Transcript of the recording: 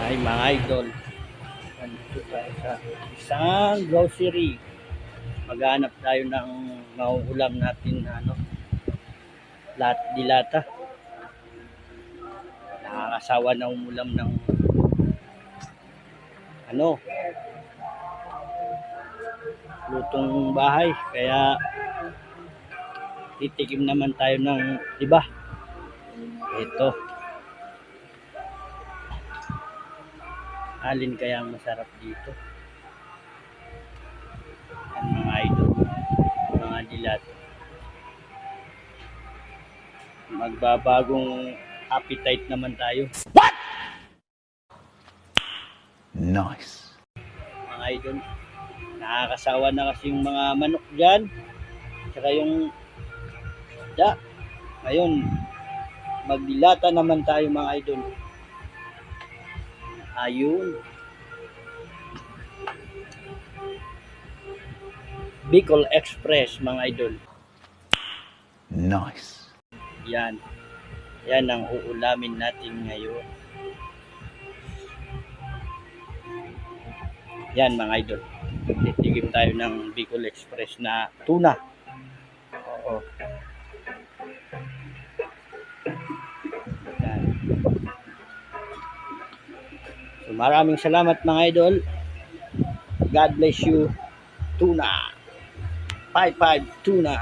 Ay mga idol, nandito tayo sa isang grocery. Maghanap tayo ng mauulam natin na dilata. Nakakasawa na umulam ng lutong bahay. Kaya titikim naman tayo ng iba. Ito. Alin kaya ang masarap dito? Ang mga idol, mga dilat. Magbabagong appetite naman tayo. What? Nice. Mga idol, nakakasawa na kasi yung mga manok dyan. Tsaka yung isda. Ngayon, magdilata naman tayo mga idol. Ayun. Bicol Express mga idol. Nice. Yan. Yan ang uulamin natin ngayon. Yan mga idol. Titigim tayo ng Bicol Express na tuna. Oo. Yan. So, maraming salamat mga idol. God bless you. Tuna. 5-5 tuna.